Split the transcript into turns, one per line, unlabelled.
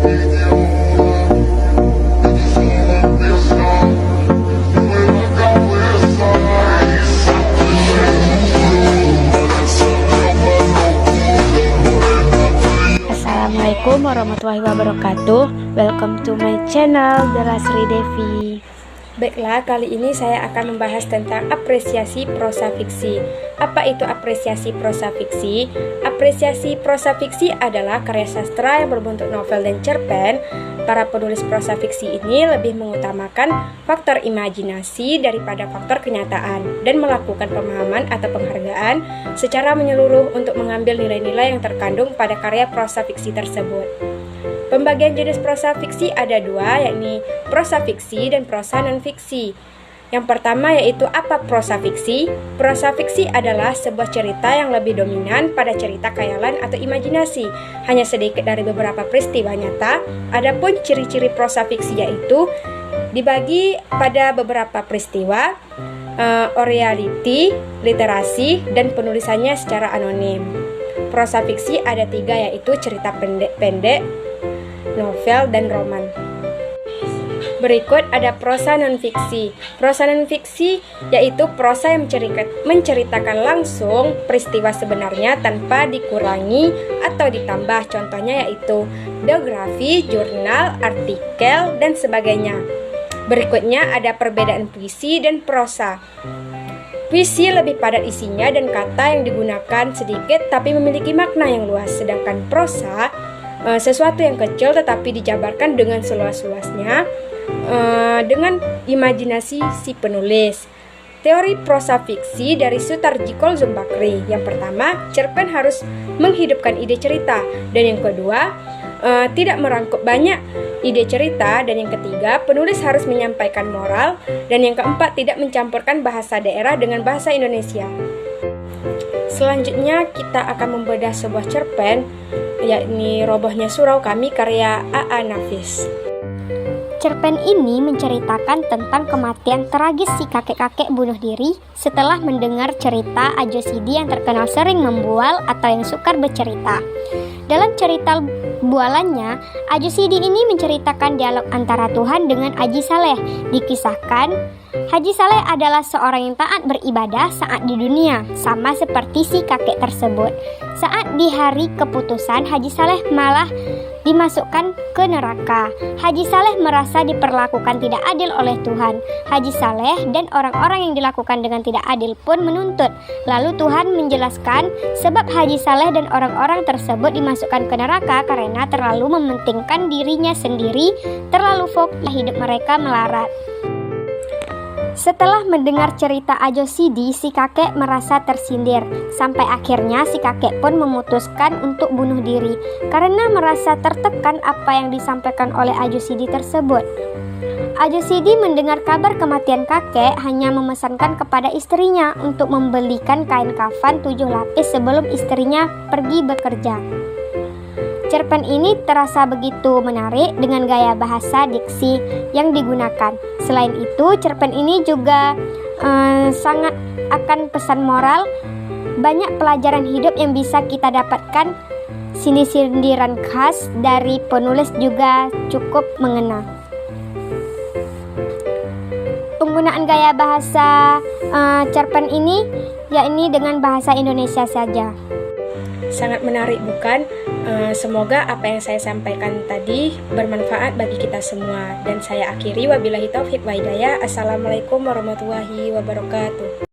Assalamualaikum warahmatullahi wabarakatuh. Welcome to my channel Dela Sri Devi. Baiklah, kali ini saya akan membahas tentang apresiasi prosa fiksi. Apa itu apresiasi prosa fiksi? Apresiasi prosa fiksi adalah karya sastra yang berbentuk novel dan cerpen. Para penulis prosa fiksi ini lebih mengutamakan faktor imajinasi daripada faktor kenyataan dan melakukan pemahaman atau penghargaan secara menyeluruh untuk mengambil nilai-nilai yang terkandung pada karya prosa fiksi tersebut. Pembagian jenis prosa fiksi ada dua, yakni prosa fiksi dan prosa non-fiksi. Yang pertama yaitu apa prosa fiksi? Prosa fiksi adalah sebuah cerita yang lebih dominan pada cerita khayalan atau imajinasi, hanya sedikit dari beberapa peristiwa nyata. Adapun ciri-ciri prosa fiksi yaitu dibagi pada beberapa peristiwa, orality, literasi, dan penulisannya secara anonim. Prosa fiksi ada tiga, yaitu cerita pendek, novel, dan roman. Berikut ada prosa non-fiksi. Prosa non-fiksi yaitu prosa yang menceritakan langsung peristiwa sebenarnya tanpa dikurangi atau ditambah. Contohnya yaitu biografi, jurnal, artikel, dan sebagainya. Berikutnya ada perbedaan puisi dan prosa. Puisi lebih padat isinya dan kata yang digunakan sedikit tapi memiliki makna yang luas. Sedangkan prosa sesuatu yang kecil tetapi dijabarkan dengan seluas-luasnya dengan imajinasi si penulis. Teori prosa fiksi dari Sutarji Kolzumbakri. Yang pertama, cerpen harus menghidupkan ide cerita, dan yang kedua, tidak merangkup banyak ide cerita, dan yang ketiga, penulis harus menyampaikan moral, dan yang keempat, tidak mencampurkan bahasa daerah dengan bahasa Indonesia. Selanjutnya kita akan membedah sebuah cerpen, yakni Robohnya Surau Kami karya A.A. Nafis.
Cerpen ini menceritakan tentang kematian tragis si kakek-kakek bunuh diri setelah mendengar cerita Ajo Sidi yang terkenal sering membual atau yang sukar bercerita. Dalam cerita bualannya, Ajo Sidi ini menceritakan dialog antara Tuhan dengan Haji Saleh. Dikisahkan, Haji Saleh adalah seorang yang taat beribadah saat di dunia, sama seperti si kakek tersebut. Saat di hari keputusan, Haji Saleh malah dimasukkan ke neraka. Haji Saleh merasa diperlakukan tidak adil oleh Tuhan. Haji Saleh dan orang-orang yang dilakukan dengan tidak adil pun menuntut. Lalu Tuhan menjelaskan sebab Haji Saleh dan orang-orang tersebut dimasukkan ke neraka karena terlalu mementingkan dirinya sendiri, terlalu fokus hidup mereka melarat. Setelah mendengar cerita Ajo Sidi, si kakek merasa tersindir. Sampai akhirnya si kakek pun memutuskan untuk bunuh diri karena merasa tertekan apa yang disampaikan oleh Ajo Sidi tersebut. Ajo Sidi mendengar kabar kematian kakek, hanya memesankan kepada istrinya untuk membelikan kain kafan 7 lapis sebelum istrinya pergi bekerja. Cerpen ini terasa begitu menarik dengan gaya bahasa diksi yang digunakan. Selain itu, cerpen ini juga sangat akan pesan moral. Banyak pelajaran hidup yang bisa kita dapatkan. Sindir-sindiran khas dari penulis juga cukup mengena. Penggunaan gaya bahasa cerpen ini yakni dengan bahasa Indonesia saja.
Sangat menarik, bukan? Semoga apa yang saya sampaikan tadi bermanfaat bagi kita semua. Dan saya akhiri, wabillahi taufiq wa hidayah. Assalamualaikum warahmatullahi wabarakatuh.